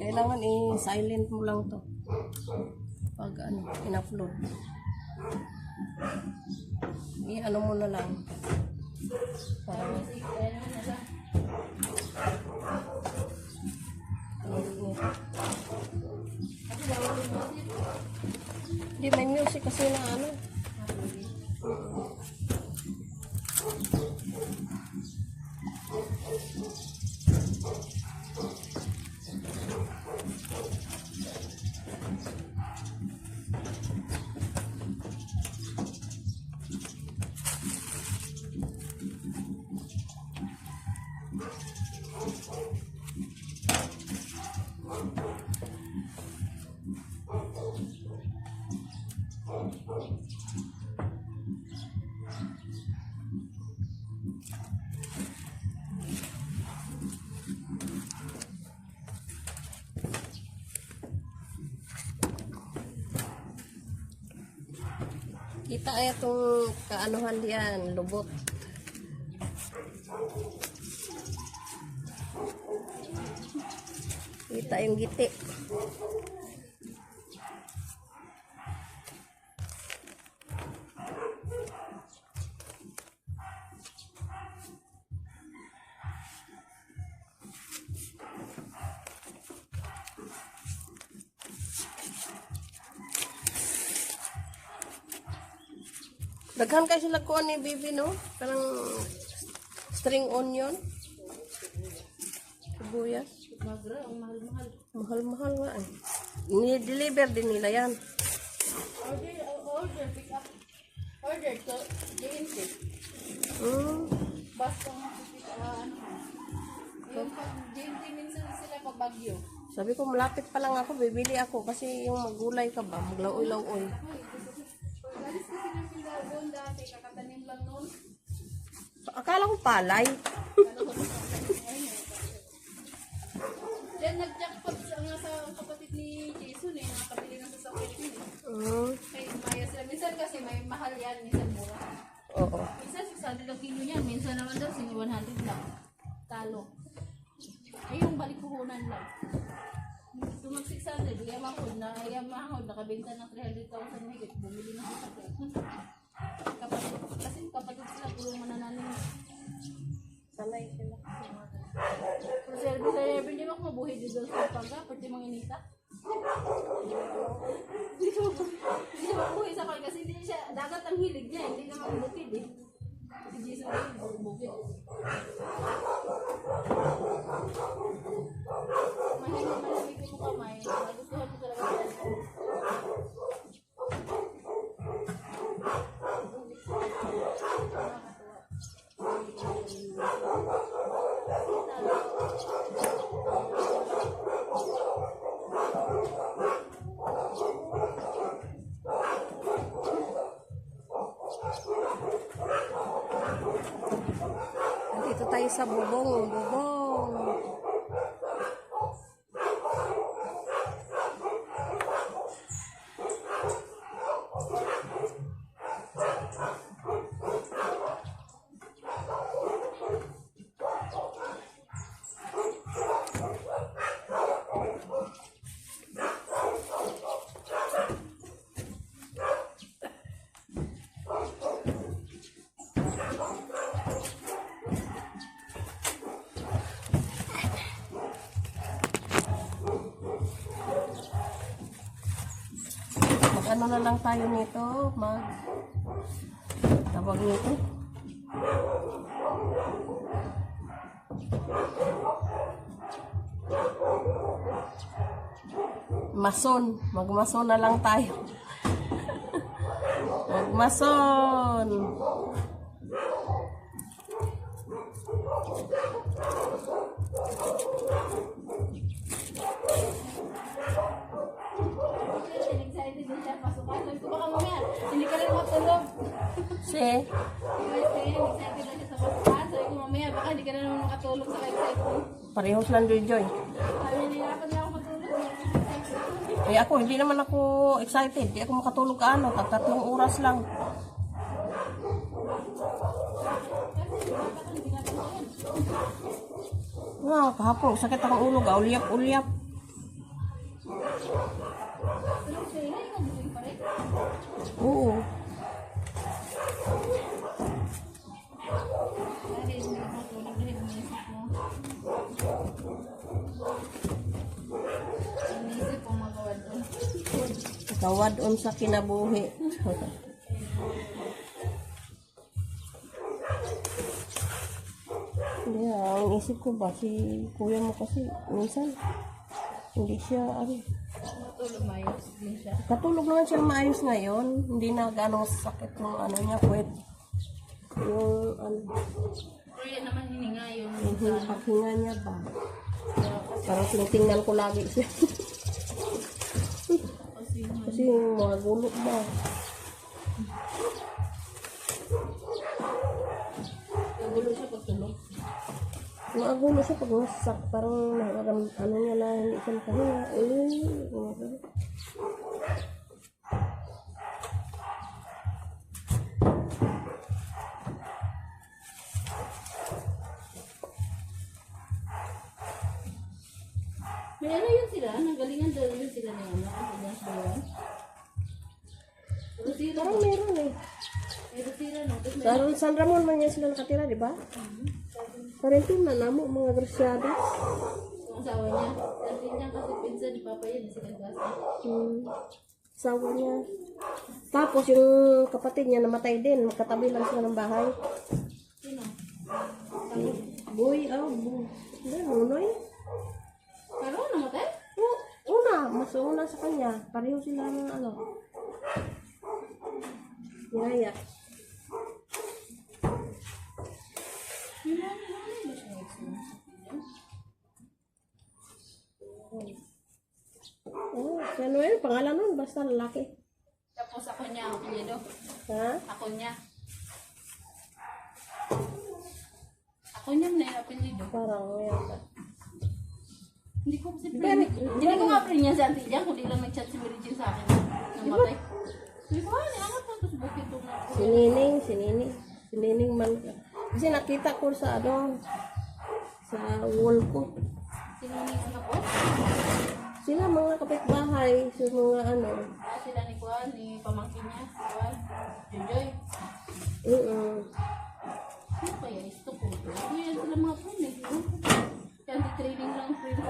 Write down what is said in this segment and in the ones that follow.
Kailangan i-silent mo lang to pag in-upload. I-ano mo na lang. Parang hindi, may music kasi na ano. Kita ay itong kaanuhan diyan, lubot. Kita yung giti. Daghan kayo sila kuha ni Bibi, no? Parang string onion. Sibuyas. Mahal-mahal. Mahal-mahal nga eh. Ni-deliver din nila yan. Order, pick up. Order, so, i-intake. Basta makikita, yung pag-DNT minsan sila pag bagyo. Sabi ko, malapit pa lang ako, bibili ako. Kasi yung magulay ka ba, maglaoy-laoy. Galis kasi ng pindaw doon dati, kakatanim lang noon. Akala ko palay. Then nag-jackpot nga sa kapatid ni Jason eh, nakabili ng sasakyan yun eh. Kaya maya sila. Minsan kasi may mahal yan, minsan mura. Oo. Minsan 600 ang kilo niyan, minsan naman daw 100 lang. Talo. Ay yung balikuhunan lang. Tumag 600, yamahod na, nakabenta ng 300,000 higit, bumili ng sasakyan. Kasi kapatid sila, puro manananin. Sanay sila. Kasi hindi mo ako mabuhay dito sa pagka, pwede mga inita. Hindi siya mabuhay sa pagka kasi hindi siya, dagat ang hilig niya, hindi naman bukid eh. Si Jason ay bukid. Mahilig mo kamay, nagustuhan mo talaga yan. Dito tayo sa bubong. Ano na lang tayo nito, tawag nito. Magmason na lang tayo. Magmason. Hindi ka rin matulog. Excited na siya sa pasukan. Sabi ko mamaya, baka hindi ka na naman makatulog sa excited. Parehos lang din, Joy. Sabi nila, kapag ako matulog, Eh ako, hindi naman ako excited. Hindi ako makatulog kaano. 3 oras lang. Kahapon, sakit akong ulo, ulyap-ulyap. Pero siya yun, ikaw buhay pa rin. Oo. Dahil hindi ko matulog dahil inisip ko. Inisip ko magawa doon. Tawad on sa kinabuhi. Hindi, ang isip ko ba, si kuya mo kasi, minsan, hindi siya, Matulog mayos din siya. katulog naman siya maayos ngayon. Hindi na gano'ng sakit yung niya, puwet. Yung, Pero yan naman hininga yun. yung paghinga niya ba. Parang tinitingnan ko lagi siya. Kasi yung mga gulo ba. Nagulo siya pagtulog. Mga gulo siya pag nasak. Parang ano niya na hindi siya makahinga. May ano yun sila? Nanggalingan daw yun sila na ano? Ang dance ba yun? Rosira. Parang meron eh. May Rosira no? Tapos may Sa San Ramon man yan sila nakatira, di ba? Parentin na namo, mga grasyadas. yung asawa niya. Dati niya kasi pinsan ni Papa yan. Sila gasa. Asawa niya. Tapos yung kapatid niya namatay din. Magkatabi lang sila ng bahay. Sino? Boy, Nunoy. Pero namatay? Mas una sa kanya. Pareho sila ng Yaya. Yung ano ba siya experience? Si Noel, pangalan nun, basta lalaki. Tapos ako niya, ako niya daw. Ha? Ako niya. Ako niya na yung apelido. Parang yata. Hindi ko kasi Pero, hindi ko nga pre niya si Auntie Jan, kundi lang nag-chat si Mary Jane sa akin. Namatay. Hindi ko nga, nilangat lang tapos bukit ko na. Si Nining man. Kasi nakita ko sa sa wall ko. Sinunod ko na po. Sila mga kapitbahay, sa mga Sila ni Kuan, ni pamangkin niya. Kuan, Jojoy. Ano kaya isto ko? Yan sila mga friend eh. Kaya trading lang friend.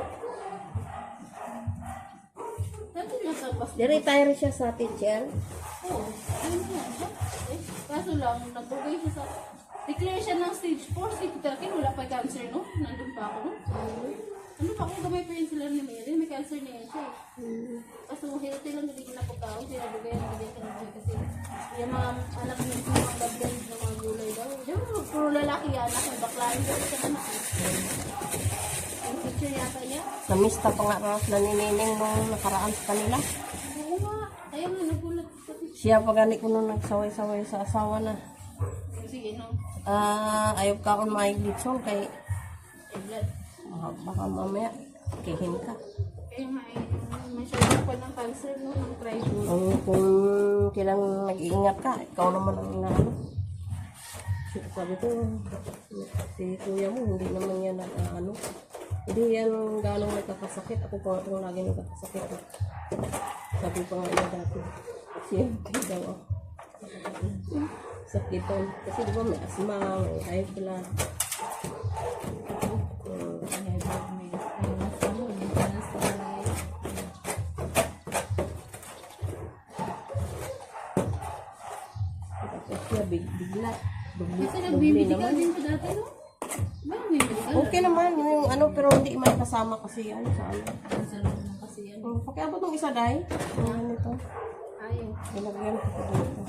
Dati nasa bus. Di-retire siya sa teacher. Oo, ayun nga. Kaso lang, nagpugay siya sa... Declare siya ng stage 4. Si Peter King, wala pa cancer, no? Nandun pa ako, no? Ano pa kung gamay pa yun sila ni Mary? May cancer na yan siya. Kaso healthy lang, hindi ko na pagkaon. Sinabugay ang bigay ka na siya kasi yung mga anak niya, yung mga gabland ng mga gulay daw. Diyan mo, puro lalaki yan. May baklain daw siya anak. Yung picture yata niya. Namista pa nga raw na ni Nining nung nakaraan sa kanila. Oo nga. Kaya nga, nagulat sa picture. Siya pa gani ko nung nagsaway-saway sa asawa na. Sige, no? Ayaw ka akong maigitson kay Blood. baka mamaya kihin ka. Kaya nga, may siya pa ng cancer, no? Ng pressure. Kung kailang nag-iingat ka, ikaw naman ang inaano. Sabi ko, si kuya mo, hindi naman yan hindi yan ganong nagkakasakit. Ako pa itong lagi nagkakasakit. Sabi pa nga niya dati, siyempre daw ako. Sakiton. Kasi di ba may asma, may high blood. Tapos siya bigla. Kasi nagbibigay din ko dati, no? Ba, may medical? Okay naman yung pero hindi man kasama kasi yan sa Sa loob ng kasi yan. Pakiabot ng isa dahil. Ito. Ayaw. Ilagyan ko dito.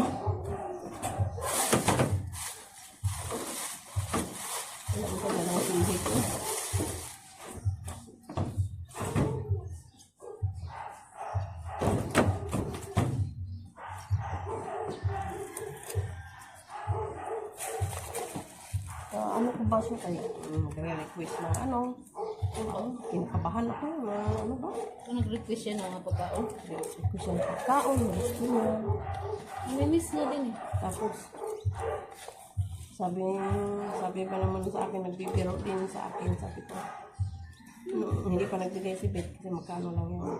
Ilagyan ko na lang ihit ko. Ano ko ba siya kaya? Nagre-request na kinakabahan ako. Ano ba? Kung nag-request siya ng mga pagkaon. Request siya ng pagkaon, gusto niya. May miss na din eh. Tapos, Sabi pa naman sa akin, nagbibiro din sa akin, sabi ko. Hindi pa nagbigay si Beth kasi magkano lang yun.